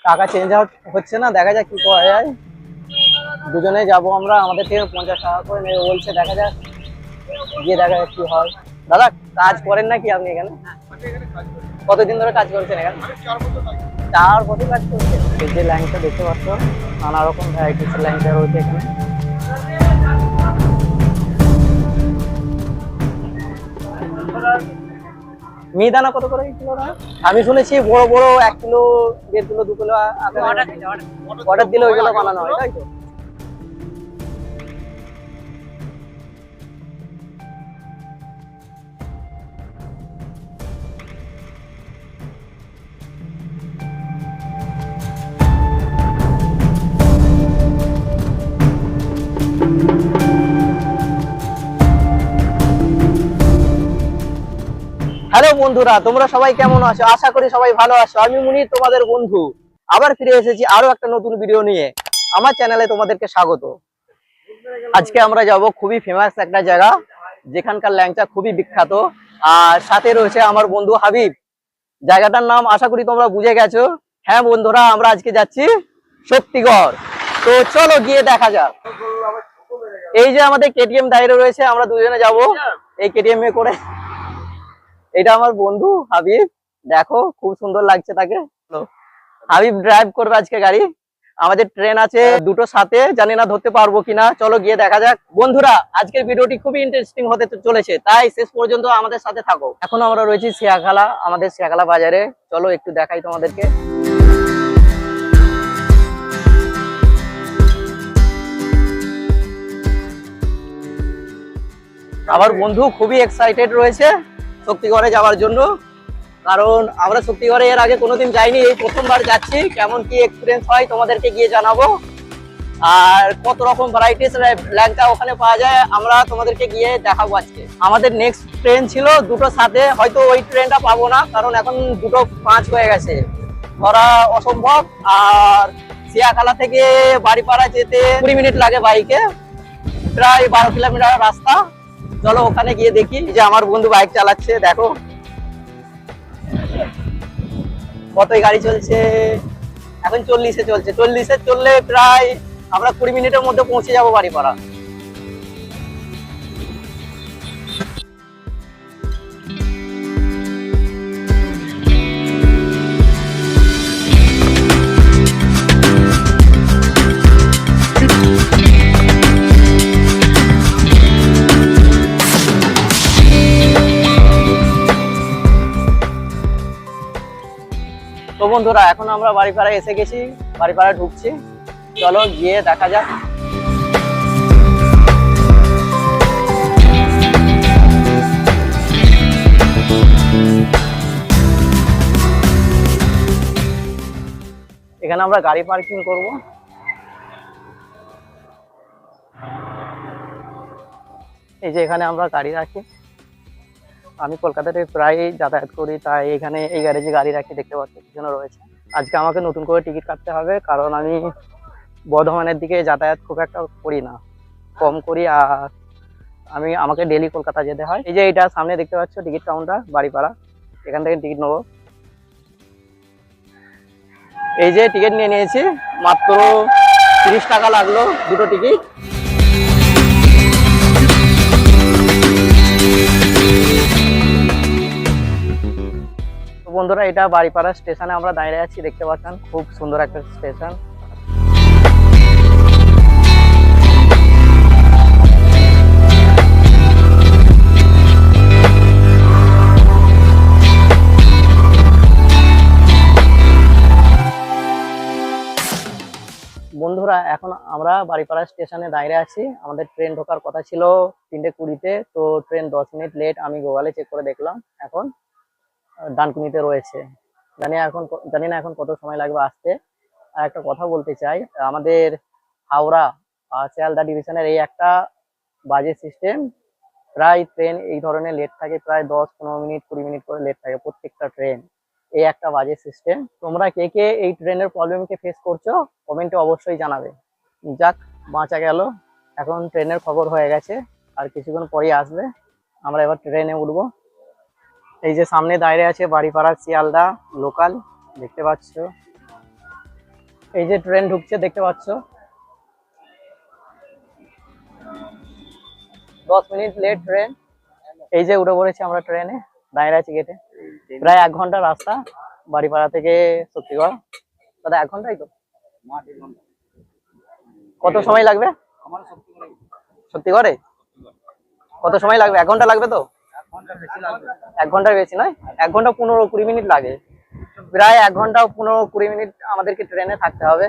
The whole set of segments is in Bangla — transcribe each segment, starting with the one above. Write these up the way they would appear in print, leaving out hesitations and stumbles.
টাকা চেঞ্জ আউট হচ্ছে না, দেখা যাক কি করা যায়। দুজনে যাব আমরা, আমাদের থেকে 50 টাকা করে নেবে বলছে, দেখা যাক গিয়ে দেখা যাক কি হয়। দাদা কাজ করেন নাকি আপনি এখানে? কতদিন ধরে কাজ করছেন এখানে? 4 বছর কাজ করছেন। এই যে ল্যাংচা দেখতে পাচ্ছ, নানা রকম ভ্যারাইটিস ল্যাংচা রয়েছে এখানে। মিহিদানা কত করে কিলো না? আমি শুনেছি বড় বড় 1 কিলো, 1.5 কিলো, 2 কিলো অর্ডার দিলে ওইগুলো বানানো হয়, তাই তো? হ্যালো বন্ধুরা, তোমরা সবাই কেমন আছো? আশা করি সবাই ভালো আছো। আমি মুনির, তোমাদের বন্ধু, আবার ফিরে এসেছি আরো একটা নতুন ভিডিও নিয়ে। আমার চ্যানেলে তোমাদেরকে স্বাগত। আজকে আমরা যাব খুবই ফেমাস একটা জায়গা, যেখানকার ল্যাংচা খুবই বিখ্যাত। আর সাথে রয়েছে আমার বন্ধু হাবিব। জায়গাটার নাম আশা করি তোমরা বুঝে গেছো। হ্যাঁ বন্ধুরা, আমরা আজকে যাচ্ছি শক্তিগড়। তো চলো গিয়ে দেখা যাক। এই যে আমাদের কেটিএম দাঁড়িয়ে রয়েছে, আমরা দুজনে যাব এই কেটিএম এ করে। এটা আমার বন্ধু হাবিব, দেখো খুব সুন্দর লাগছে তাকে। হাবিব ড্রাইভ করবে আজকে গাড়ি। আমাদের ট্রেন আছে দুটো সাথে, জানি না ধরতে পারবো কিনা, চলো গিয়ে দেখা যাক। বন্ধুরা আজকের ভিডিওটি খুবই ইন্টারেস্টিং হতে চলেছে, তাই শেষ পর্যন্ত আমাদের সাথে থাকো। এখন আমরা রয়েছি শিয়াখালা, আমাদের শিয়াখালা বাজারে। চলো একটু দেখাই তোমাদেরকে। আমার বন্ধু খুবই এক্সাইটেড রয়েছে শক্তিগড়ে যাওয়ার জন্য, কারণ আমরা শক্তিগড়ে এর আগে কোনোদিন যাইনি, এই প্রথমবার যাচ্ছি। কেমন কি এক্সপিরিয়েন্স হয় তোমাদেরকে গিয়ে জানাবো, আর কত রকম ভ্যারাইটিস ল্যাংচা ওখানে পাওয়া যায় আমরা তোমাদেরকে গিয়ে দেখাবো আজকে। আমাদের নেক্সট ট্রেন ছিল দুটোর সাথে, হয়তো ওই ট্রেনটা পাবো না, কারণ এখন 2:05 হয়ে গেছে, ধরা অসম্ভব। আর শিয়াখালা থেকে বাড়িপাড়া যেতে 20 মিনিট লাগে বাইকে, প্রায় 12 কিলোমিটার রাস্তা। চলো ওখানে গিয়ে দেখি। যে আমার বন্ধু বাইক চালাচ্ছে, দেখো কতই গাড়ি চলছে। এখন 40-এ চলছে, 40-এ চললে প্রায় আমরা 20 মিনিটের মধ্যে পৌঁছে যাবো বাড়িপাড়া। তো বন্ধুরা এখন আমরা বাড়িপাড়ায় এসে গেছি, বাড়িপাড়া ঢুকছি। চলো গিয়ে দেখা যাক। এখানে আমরা গাড়ি পার্কিং করব। এই যে এখানে আমরা গাড়ি রাখি, আমি কলকাতাতে প্রায় যাতায়াত করি, তাই এখানে এই গ্যারেজে গাড়ি রাখি, দেখতে পাচ্ছি পিছনে রয়েছে। আজকে আমাকে নতুন করে টিকিট কাটতে হবে, কারণ আমি বর্ধমানের দিকে যাতায়াত খুব একটা করি না, কম করি। আর আমাকে ডেলি কলকাতা যেতে হয়। এই যে এটা সামনে দেখতে পাচ্ছ টিকিট কাউন্টার বাড়িপাড়া, এখান থেকে টিকিট নেবো। এই যে টিকিট নিয়ে নিয়েছি, মাত্র 30 টাকা লাগলো দুটো টিকিট। বন্ধুরা এটা বাড়িপাড়া স্টেশনে আমরা দাঁড়িয়ে আছি, দেখতে পাচ্ছেন খুব সুন্দর একটা স্টেশন। বন্ধুরা এখন আমরা বাড়িপাড়া স্টেশনে দাঁড়িয়ে আছি। আমাদের ট্রেন ঢোকার কথা ছিল 3:20-তে, তো ট্রেন 10 মিনিট লেট। আমি গুগলে চেক করে দেখলাম, এখন ডানকুনিতে রয়েছে। জানি না এখন কত সময় লাগবে আসতে। আর একটা কথা বলতে চাই, আমাদের হাওড়া শিয়ালদা ডিভিশনের এই একটা বাজে সিস্টেম, প্রায় ট্রেন এই ধরনের লেট থাকে, প্রায় 10-15 মিনিট 20 মিনিট করে লেট থাকে প্রত্যেকটা ট্রেন। এই একটা বাজে সিস্টেম। তোমরা কে কে এই ট্রেনের প্রবলেমকে ফেস করছো কমেন্টে অবশ্যই জানাবে। যাক, বাঁচা গেল। এখন ট্রেনের খবর হয়ে গেছে, আর কিছুক্ষণ পরেই আসবে। আমরা এবার ট্রেনে উঠবো। এই যে সামনে দাঁড়িয়ে আছে বাড়িপাড়া শিয়ালদা লোকাল, দেখতে পাচ্ছ। এই যে ট্রেন ঢুকছে দেখতে পাচ্ছ, 10 মিনিট লেট ট্রেন। এই যে উঠে পড়েছি আমরা ট্রেনে, দাঁড়িয়ে আছি গেটে। প্রায় 1 ঘন্টা রাস্তা বাড়িপাড়া থেকে শক্তিগড়। দাদা 1 ঘন্টাই তো? কত সময় লাগবে শক্তিগড়ে? কত সময় লাগবে? 1 ঘন্টা লাগবে তো? 1 ঘন্টার বেশি নয়, 1 ঘন্টা 15-20 মিনিট লাগে। প্রায় 1 ঘন্টা 15-20 মিনিট আমাদেরকে ট্রেনে থাকতে হবে।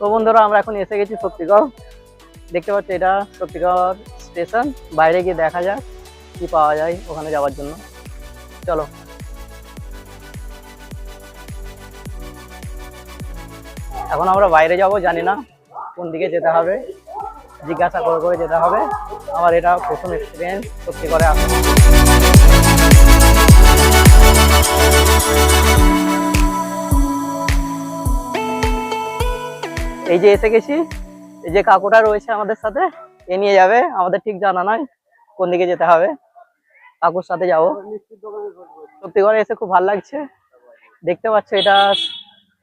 তো বন্ধুরা আমরা এখন এসে গেছি শক্তিগড়। দেখতে পাচ্ছি এটা শক্তিগড় স্টেশন। বাইরে গিয়ে দেখা যাক কি পাওয়া যায় ওখানে যাওয়ার জন্য। চলো। এখন আমরা বাইরে যাব, জানি না কোন দিকে যেতে হবে, জিজ্ঞাসা করে করে যেতে হবে। আমার এটা প্রথম এক্সপিরিয়েন্স শক্তিগড়ে আসা। এই যে এসে গেছি, এই যে কাকুটা রয়েছে আমাদের সাথে, এ নিয়ে যাবে। আমাদের ঠিক জানা নয় কোন দিকে যেতে হবে, কাকুর সাথে যাবো। শক্তিগড়ে এসে খুব ভালো লাগছে। দেখতে পাচ্ছ এটা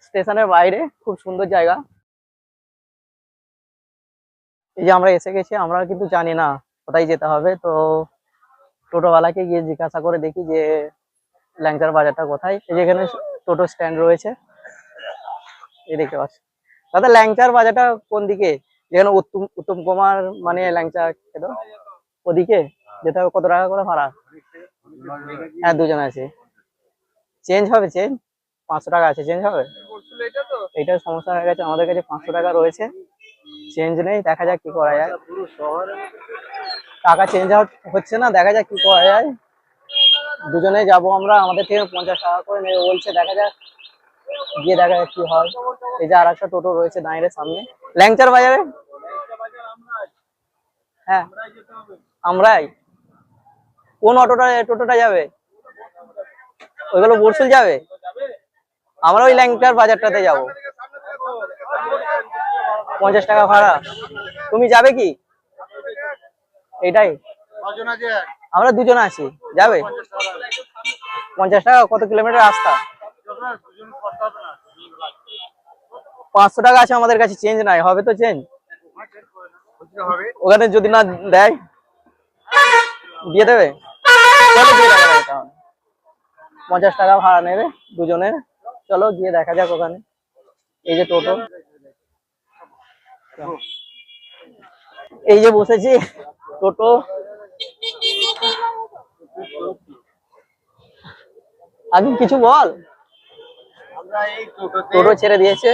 স্টেশনের বাইরে, খুব সুন্দর জায়গা। এই যে আমরা এসে গেছি, আমরা কিন্তু জানি না কোথায় যেতে হবে। তো টোটোওয়ালাকে গিয়ে জিজ্ঞাসা করে দেখি যে ল্যাংচার বাজারটা কোথায়। এই যে এখানে টোটো স্ট্যান্ড রয়েছে, এই দেখতে পাচ্ছ। দাদা ল্যাংচার বাজারটা কোন দিকে? যেখানে উত্তম কুমার মানে ল্যাংচা খেত, ওদিকে যেতে হবে? কত টাকা করে ভাড়া? হ্যাঁ, দুজন আছে। চেঞ্জ হবে? চেঞ্জ 500 টাকা আছে, চেঞ্জ হবে? এইটার সমস্যা হয়ে গেছে, আমাদের কাছে 500 টাকা রয়েছে, চেঞ্জ নেই। দেখা যাক কি করা যায়। টাকা চেঞ্জ হচ্ছে না, দেখা যাক কি করা যায়। দুজনে যাব আমরা, আমাদের থেকে 50 টাকা করে নেবে বলছে। দেখা যাক, গিয়ে দেখা যাক কি হয়। এই যে আর একটা টোটো রয়েছে দাঁড়িয়ে সামনে ল্যাংচার বাজারে। হ্যাঁ, আমরাই। কোন টোটোটা যাবে? ওইগুলো বরশুল যাবে? আমরা ওই ল্যাংচার বাজারটাতে যাব। 50 টাকা ভাড়া। তুমি যাবে কি? এইটাই, আমরা দুজন আছি। যাবে? 50 টাকা। কত কিলোমিটার রাস্তা? 500 টাকা আছে আমাদের কাছে, চেঞ্জ নাই। হবে তো চেঞ্জ? ওখানে যদি না দেয়, দিয়ে দেবে? 50 টাকা ভাড়া নেবে দুজনের। চলো গিয়ে দেখা যাক ওখানে। এই যে টোটো, এই যে বসেছি টোটো। আগে কিছু বল। টোটো ছেড়ে দিয়েছে,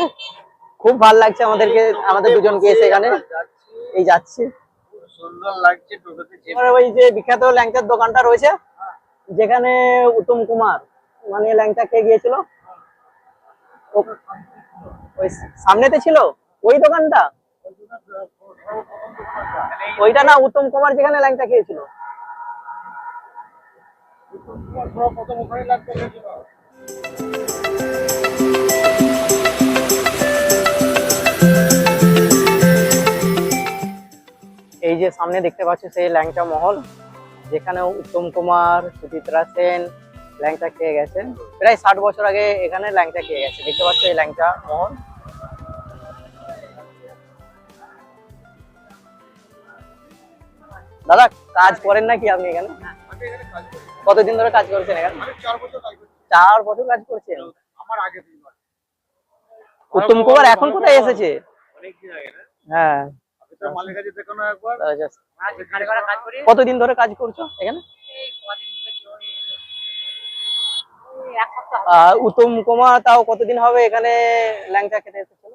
খুব ভালো লাগছে আমাদেরকে, আমাদের দুজনকে এসে এখানে। এই যাচ্ছি, সুন্দর লাগছে টোটোতে। ওই যে বিখ্যাত ল্যাংচার দোকানটা রয়েছে, যেখানে উত্তম কুমার মানে ল্যাংচা খেয়ে গিয়েছিল, ওই সামনেতে ছিল ওই দোকানটা। ওইটা না, উত্তম কুমার যেখানে ল্যাংচা খেয়েছিল। এই যে সামনে দেখতে পাচ্ছি সেই ল্যাংচা মহল, যেখানে উত্তম কুমার, সুচিত্রা সেন ল্যাংচা খেয়ে গেছেন। প্রায় 60 বছর আগে এখানে ল্যাংচা খেয়ে গেছে। দেখতে পাচ্ছ এই ল্যাংচা মহল। দাদা কাজ করেন নাকি আপনি এখানে? কতদিন ধরে কাজ করছেন এখানে? 4 বছর কাজ করছেন। উত্তম কুমার এখন কোথায় এসেছে? হ্যাঁ, কতদিন ধরে কাজ করছো এখানে? উত্তম কুমার তাও কতদিন হবে এখানে ল্যাংচা খেতে এসেছিল?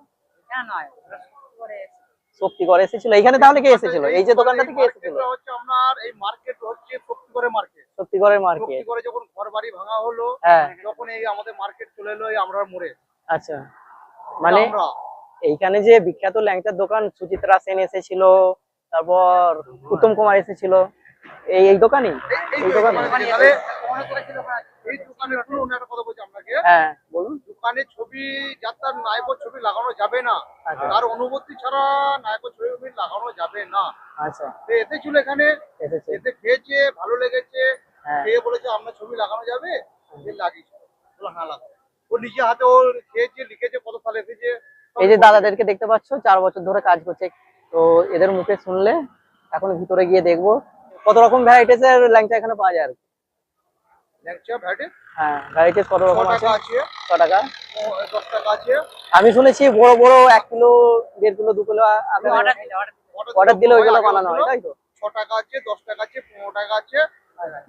শক্তিগড় এসেছিল। এখানে তাহলে কে এসেছিল? এই যে দোকানটা থেকে এসেছিল। শক্তিগড়ের মার্কেট। শক্তিগড়ের মার্কেট। শক্তিগড়ে যখন ঘর বাড়ি ভাঙা হলো, হ্যাঁ, তখন এই আমাদের মার্কেট চলে এলো এই আমরার মোড়ে। আচ্ছা, মানে আমরা এইখানে যে বিখ্যাত ল্যাংচার দোকান সুচিত্রা সেন এসেছিল, তারপর উত্তম কুমার এসেছিল, এই দোকানই, এই দোকানে। তাহলে এই দোকানের শুনুন একটা কথা বলছি আপনাকে। হ্যাঁ বলুন। দোকানে ছবি যাত্রার নায়কের ছবি লাগানো যাবে না, আচ্ছা তার অনুমতি ছাড়া নায়কের ছবি লাগানো যাবে না। আচ্ছা, তো এতে ছিল এখানে, এসেছে। এতে খেয়েছে, ভালো লেগেছে, হ্যাঁ খেয়ে বলেছে আপনার ছবি লাগানো যাবে, লাগিয়েছে। বললো হ্যাঁ লাগাবো। ও নিজে হাতে ও খেয়েছে, লিখেছে কত সালে এসেছে। এই যে দাদাদেরকে দেখতে পাচ্ছ 4 বছর ধরে কাজ করছে, তো এদের মুখে শুনলে এখন ভিতরে গিয়ে দেখবো কত রকম ভ্যারাইটিস এর ল্যাংচা এখানে পাওয়া যায় আর কি। ল্যাংচা ভ্যাটে হ্যাঁ, ভ্যারাইটিস কত 6 রকম আছে? টাকা আছে, 6 টাকা। 10 টাকা আছে। আমি শুনেছি বড় বড় 1 কিলো 1.5 কিলো 2 কিলো অর্ডার দিলে ওইগুলো বানানো হয়, তাই তো? 6 টাকা আছে, 10 টাকা আছে, 15 টাকা আছে,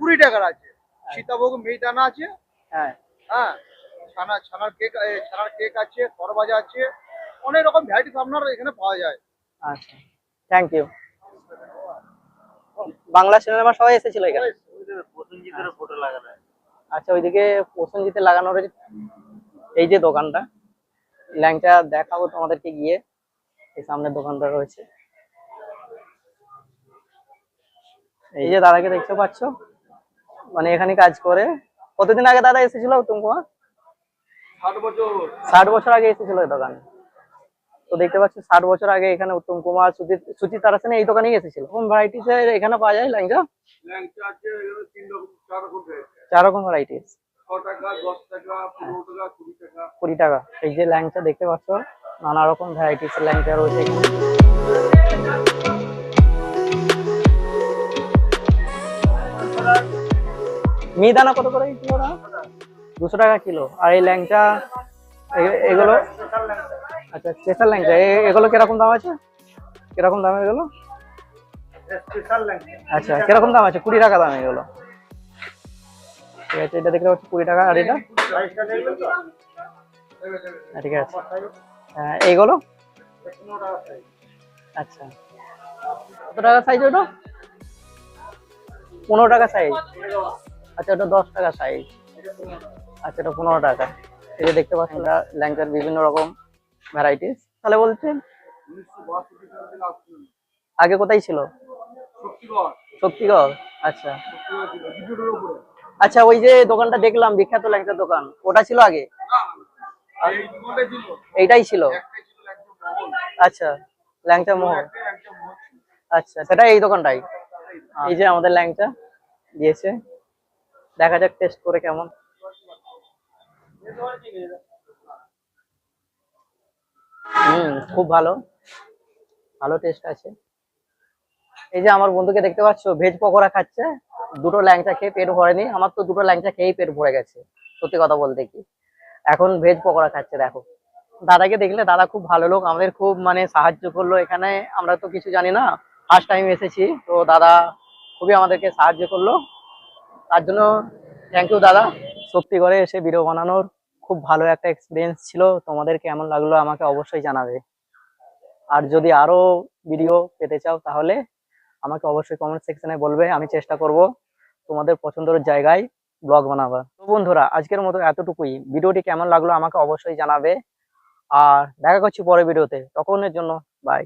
20 টাকার আছে। সীতাভোগ মিহিদানা আছে, হ্যাঁ হ্যাঁ, ছানার কেক আছে, তরভাজা আছে, অনেক রকম ভ্যারাইটিস আপনার এখানে পাওয়া যায়। আচ্ছা, থ্যাংক ইউ। বাংলা সিনেমা সবাই এসেছিল এখানে। আচ্ছা, ওইদিকে প্রসেনজিতে লাগানোর এই যে দোকানটা, ল্যাংচা দেখাবো তোমাদেরকে গিয়ে। এই সামনের দোকানটা রয়েছে, এই যে দাদাকে দেখতে পাচ্ছ, মানে এখানে কাজ করে। কতদিন আগে দাদা এসেছিল উত্তম কুমার? 60 বছর। 60 বছর আগে এসেছিল এই দোকানে। তো দেখতে পাচ্ছ 60 বছর আগে এখানে উত্তম কুমার, সুচিত্রা সেন এই দোকানেই এসেছিল। কোন ভ্যারাইটিস এর এখানে পাওয়া যায় ল্যাংচা? ল্যাংচা আছে 3 রকম 4 রকম ভ্যারাইটি। 4 রকম ভ্যারাইটিস। 6 টাকা, 10 টাকা, 15 টাকা, 20 টাকা। 20 টাকা। এই যে ল্যাংচা দেখতে পাচ্ছ, নানা রকম ভ্যারাইটিস এর ল্যাংচা রয়েছে এখানে। মিহিদানা কত করে কিলো না? 200 টাকা কিলো। আর এই ল্যাংচা এগুলো? আচ্ছা, স্পেশাল ল্যাংচা। এগুলো কিরকম দাম আছে? কিরকম দাম এগুলো? স্পেশাল ল্যাংচা। আচ্ছা, কিরকম দাম আছে? 20 টাকা দাম এগুলো। ঠিক আছে, এটা দেখতে পাচ্ছি 20 টাকা। আর এটা? ঠিক আছে। হ্যাঁ, এইগুলো? আচ্ছা, কত টাকা সাইজ ওটা? 15 টাকা সাইজ। আচ্ছা, ওটা 10 টাকা সাইজ। আচ্ছা, এটা 15 টাকা। এই যে দেখতে পাচ্ছেন ল্যাংচার বিভিন্ন রকম ভ্যারাইটিস। তাহলে বলছেন 1962 সাল থেকে আসছে। আগে কোথায় ছিল? শক্তিগড়। শক্তিগড়। আচ্ছা শক্তিগড় ছিল ডিপুটির উপরে। আচ্ছা, ওই যে দোকানটা দেখলাম বিখ্যাত ল্যাংচার দোকান, ওটা ছিল আগে? এই দোকানটাই ছিল। এইটাই ছিল? একটাই ছিল ল্যাংচা মহল। আচ্ছা, ল্যাংচা মহল। একটাই ল্যাংচা মহল ছিল। আচ্ছা, সেটা এই দোকানটাই। এই যে আমাদের ল্যাংচা দিয়েছে, দেখা যাক টেস্ট করে কেমন। খুব ভালো, ভালো টেস্ট আছে। এই যে আমার বন্ধুকে দেখতে পাচ্ছ, ভেজ পকোড়া খাচ্ছে। 2টো ল্যাংচা খেয়ে পেট ভরেনি, আমার তো 2টো ল্যাংচা খেয়েই পেট ভরে গেছে, সত্যি কথা বলতে কি। এখন ভেজ পকোড়া খাচ্ছে। দেখো দাদাকে দেখলে, দাদা খুব ভালো লোক, আমাদের খুব মানে সাহায্য করলো। এখানে আমরা তো কিছু জানি না, ফার্স্ট টাইম এসেছি, তো দাদা খুবই আমাদেরকে সাহায্য করলো, তার জন্য থ্যাংক ইউ দাদা। শক্তিগড়ে এসে ভিডিও বানানোর খুব ভালো একটা এক্সপিরিয়েন্স ছিল। তোমাদের কেমন লাগলো আমাকে অবশ্যই জানাবে। আর যদি আরো ভিডিও পেতে চাও তাহলে আমাকে অবশ্যই কমেন্ট সেকশনে বলবে, আমি চেষ্টা করব তোমাদের পছন্দের জায়গায় ব্লগ বানাবার। তো বন্ধুরা, আজকের মতো এতটুকুই। ভিডিওটি কেমন লাগলো আমাকে অবশ্যই জানাবে, আর দেখা করছি পরের ভিডিওতে। তখনের জন্য বাই।